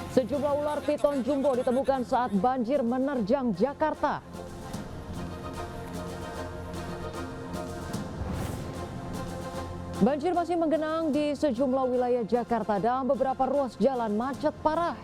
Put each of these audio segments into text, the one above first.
Sejumlah ular piton jumbo ditemukan saat banjir menerjang Jakarta. Banjir masih menggenang di sejumlah wilayah Jakarta dan beberapa ruas jalan macet parah.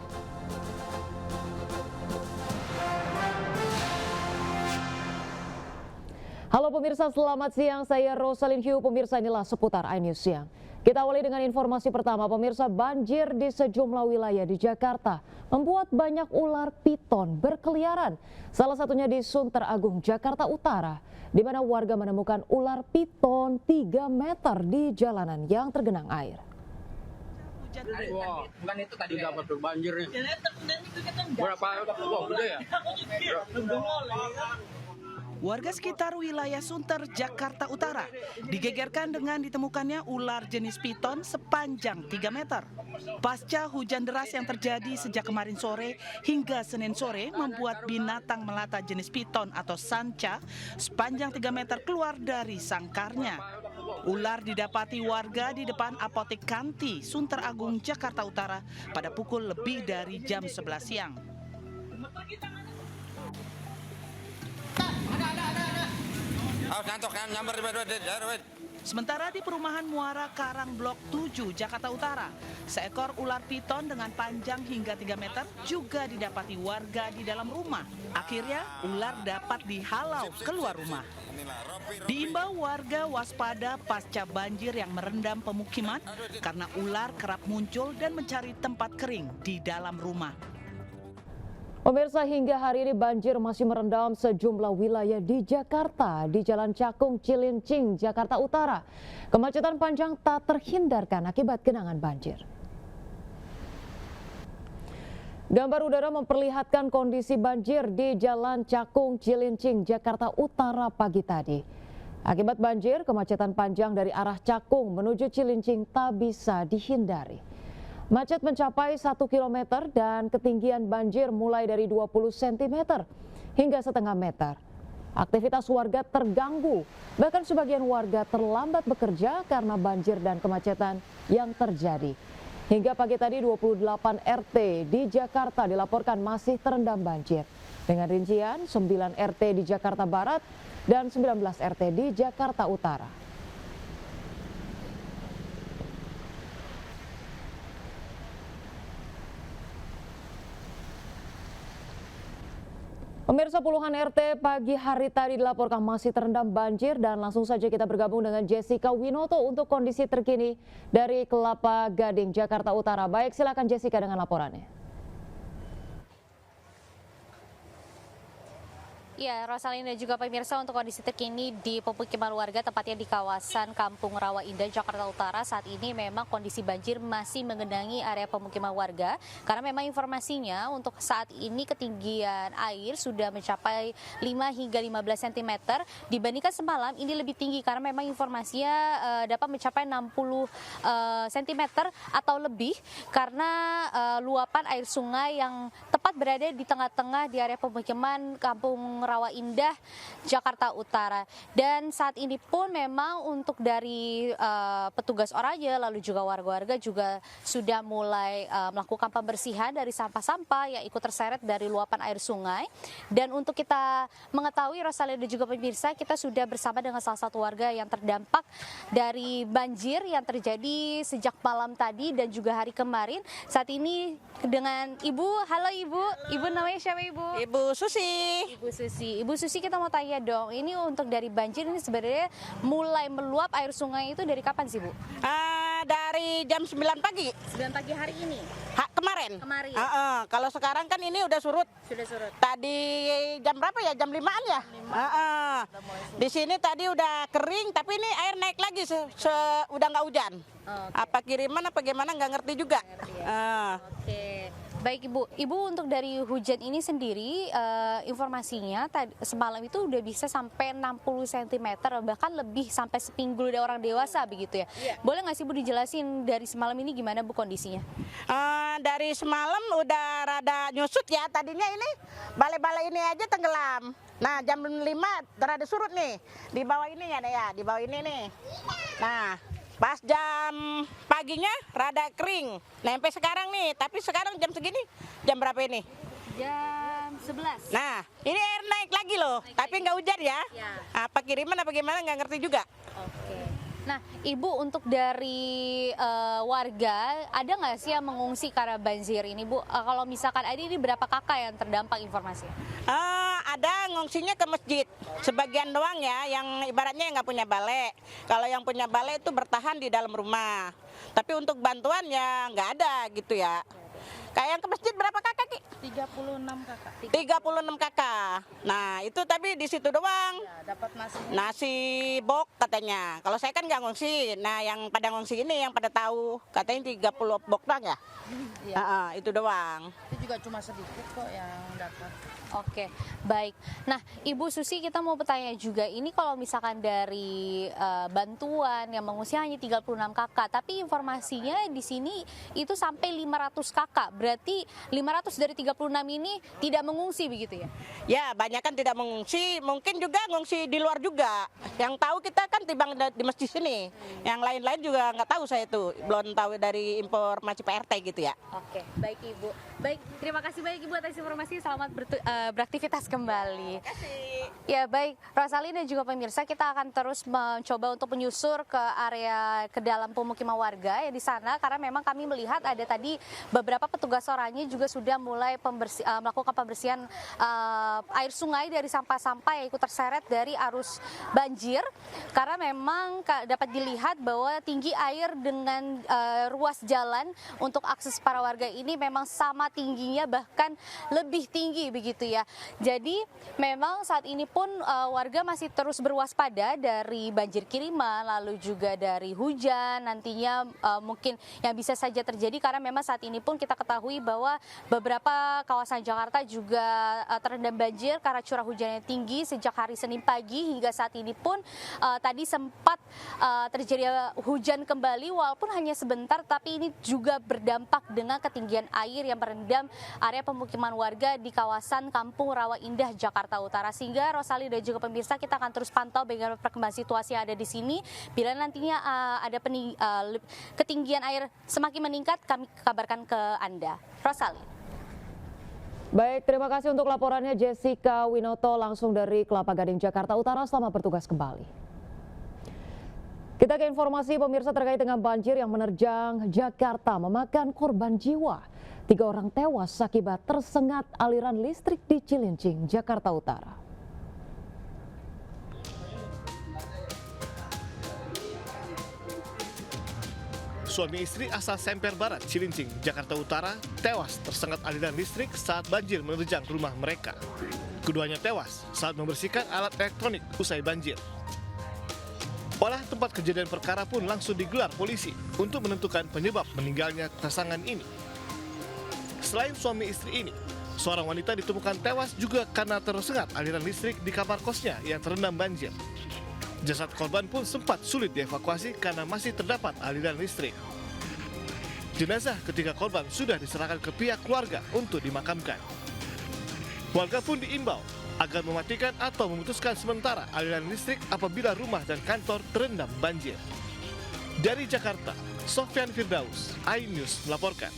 Halo pemirsa, selamat siang. Saya Rosalin Hugh. Pemirsa, inilah seputar iNews Siang. Kita awali dengan informasi pertama. Pemirsa, banjir di sejumlah wilayah di Jakarta membuat banyak ular piton berkeliaran. Salah satunya di Sunter Agung, Jakarta Utara, di mana warga menemukan ular piton 3 meter di jalanan yang tergenang air. Wah, bukan itu tadi dapat banjir nih. Berapa? Wah, gede ya? Warga sekitar wilayah Sunter, Jakarta Utara digegerkan dengan ditemukannya ular jenis piton sepanjang 3 meter. Pasca hujan deras yang terjadi sejak kemarin sore hingga Senin sore membuat binatang melata jenis piton atau sanca sepanjang 3 meter keluar dari sangkarnya. Ular didapati warga di depan Apotek Kanti, Sunter Agung, Jakarta Utara pada pukul lebih dari jam 11 siang. Sementara di perumahan Muara Karang Blok 7, Jakarta Utara, seekor ular piton dengan panjang hingga 3 meter juga didapati warga di dalam rumah. Akhirnya, ular dapat dihalau keluar rumah. Diimbau warga waspada pasca banjir yang merendam pemukiman karena ular kerap muncul dan mencari tempat kering di dalam rumah. Pemirsa, hingga hari ini banjir masih merendam sejumlah wilayah di Jakarta. Di Jalan Cakung, Cilincing, Jakarta Utara, kemacetan panjang tak terhindarkan akibat genangan banjir. Gambar udara memperlihatkan kondisi banjir di Jalan Cakung, Cilincing, Jakarta Utara pagi tadi. Akibat banjir, kemacetan panjang dari arah Cakung menuju Cilincing tak bisa dihindari. Macet mencapai 1 km dan ketinggian banjir mulai dari 20 cm hingga setengah meter. Aktivitas warga terganggu, bahkan sebagian warga terlambat bekerja karena banjir dan kemacetan yang terjadi. Hingga pagi tadi 28 RT di Jakarta dilaporkan masih terendam banjir. Dengan rincian 9 RT di Jakarta Barat dan 19 RT di Jakarta Utara. Pemirsa, puluhan RT pagi hari tadi dilaporkan masih terendam banjir dan langsung saja kita bergabung dengan Jessica Winoto untuk kondisi terkini dari Kelapa Gading, Jakarta Utara. Baik, silakan Jessica dengan laporannya. Ya, Rosalina dan juga pemirsa, untuk kondisi terkini di pemukiman warga tepatnya di kawasan Kampung Rawa Indah, Jakarta Utara, saat ini memang kondisi banjir masih menggenangi area pemukiman warga karena memang informasinya untuk saat ini ketinggian air sudah mencapai 5 hingga 15 cm dibandingkan semalam ini lebih tinggi karena memang informasinya dapat mencapai 60 cm atau lebih karena luapan air sungai yang tepat berada di tengah-tengah di area pemukiman Kampung Rawa Indah, Jakarta Utara. Dan saat ini pun memang untuk dari petugas Oranye lalu juga warga-warga juga sudah mulai melakukan pembersihan dari sampah-sampah yang ikut terseret dari luapan air sungai. Dan untuk kita mengetahui, Rosalia dan juga pemirsa, kita sudah bersama dengan salah satu warga yang terdampak dari banjir yang terjadi sejak malam tadi dan juga hari kemarin. Saat ini dengan Ibu. Halo Ibu, Ibu namanya siapa Ibu? Ibu Susi. Ibu Susi. Ibu Susi, kita mau tanya dong, ini untuk dari banjir ini sebenarnya mulai meluap air sungai itu dari kapan sih Bu? Dari jam 9 pagi. 9 pagi hari ini? Kemarin. Kemarin. Kalau sekarang kan ini udah surut. Sudah surut. Tadi jam berapa ya? Jam 5-an ya? Di sini tadi udah kering, tapi ini air naik lagi udah nggak hujan. Okay. Apa kiriman apa gimana nggak ngerti juga. Oke. Baik Ibu, Ibu untuk dari hujan ini sendiri informasinya semalam itu udah bisa sampai 60 cm bahkan lebih sampai sepinggul dari orang dewasa begitu ya. Yeah. Boleh nggak sih Bu dijelasin dari semalam ini gimana Bu kondisinya? Dari semalam udah rada nyusut ya, tadinya ini balai-balai ini aja tenggelam. Nah jam 5 rada surut nih, di bawah ini ya, di bawah ini nih. Nah Pas jam paginya rada kering. Nah, sampai sekarang nih, tapi sekarang jam segini, jam berapa ini? Jam 11. Nah, ini air naik lagi loh, tapi nggak hujan ya. Ya. Apa kiriman apa gimana nggak ngerti juga. Oke. Nah, Ibu untuk dari warga, ada nggak sih yang mengungsi karena banjir ini, Bu? Kalau misalkan ada, ini berapa kakak yang terdampak informasinya? Ada ngungsinya ke masjid, sebagian doang ya, yang ibaratnya yang nggak punya balai. Kalau yang punya balai itu bertahan di dalam rumah. Tapi untuk bantuan ya nggak ada gitu ya. Kayak yang ke masjid berapa kakak, Ki? 36 kakak. 36 kakak. Nah, itu tapi di situ doang. Ya, dapat Nasi bok katanya. Kalau saya kan nggak ngungsi. Nah, yang pada ngungsi ini yang pada tahu katanya 30 bok doang ya. Iya. Itu doang. Itu juga cuma sedikit kok yang dapat. Oke, baik. Nah, Ibu Susi, kita mau bertanya juga, ini kalau misalkan dari bantuan yang mengungsi hanya 36 kakak, tapi informasinya di sini itu sampai 500 kakak. Berarti 500 dari 36 ini tidak mengungsi begitu ya? Ya, banyak kan tidak mengungsi, mungkin juga ngungsi di luar juga. Yang tahu kita kan timbang di masjid sini. Yang lain-lain juga nggak tahu saya tuh, belum tahu dari informasi PRT gitu ya. Oke, baik Ibu. Baik, terima kasih banyak Ibu atas informasi. Selamat beraktivitas kembali. Terima kasih. Ya baik, Rosalin dan juga pemirsa, kita akan terus mencoba untuk menyusur ke area ke dalam pemukiman warga ya di sana, karena memang kami melihat ada tadi beberapa petugas oranye juga sudah mulai melakukan pembersihan air sungai dari sampah-sampah yang ikut terseret dari arus banjir, karena memang dapat dilihat bahwa tinggi air dengan ruas jalan untuk akses para warga ini memang sama tingginya, bahkan lebih tinggi begitu ya. Jadi memang saat ini pun warga masih terus berwaspada dari banjir kiriman, lalu juga dari hujan nantinya mungkin yang bisa saja terjadi, karena memang saat ini pun kita ketahui bahwa beberapa kawasan Jakarta juga terendam banjir karena curah hujannya tinggi sejak hari Senin pagi hingga saat ini pun tadi sempat terjadi hujan kembali walaupun hanya sebentar, tapi ini juga berdampak dengan ketinggian air yang merendam area pemukiman warga di kawasan Kampung Rawa Indah, Jakarta Utara. Sehingga Rosalin dan juga pemirsa, kita akan terus pantau bagaimana perkembangan situasi yang ada di sini. Bila nantinya ada ketinggian air semakin meningkat, kami kabarkan ke Anda. Rosalin. Baik, terima kasih untuk laporannya Jessica Winoto langsung dari Kelapa Gading, Jakarta Utara. Selamat bertugas kembali. Kita ke informasi pemirsa terkait dengan banjir yang menerjang Jakarta memakan korban jiwa. 3 orang tewas akibat tersengat aliran listrik di Cilincing, Jakarta Utara. Suami istri asal Semper Barat, Cilincing, Jakarta Utara, tewas tersengat aliran listrik saat banjir menerjang rumah mereka. Keduanya tewas saat membersihkan alat elektronik usai banjir. Olah tempat kejadian perkara pun langsung digelar polisi untuk menentukan penyebab meninggalnya pasangan ini. Selain suami istri ini, seorang wanita ditemukan tewas juga karena tersengat aliran listrik di kamar kosnya yang terendam banjir. Jasad korban pun sempat sulit dievakuasi karena masih terdapat aliran listrik. Jenazah ketiga korban sudah diserahkan ke pihak keluarga untuk dimakamkan. Warga pun diimbau agar mematikan atau memutuskan sementara aliran listrik apabila rumah dan kantor terendam banjir. Dari Jakarta, Sofyan Firdaus, iNews melaporkan.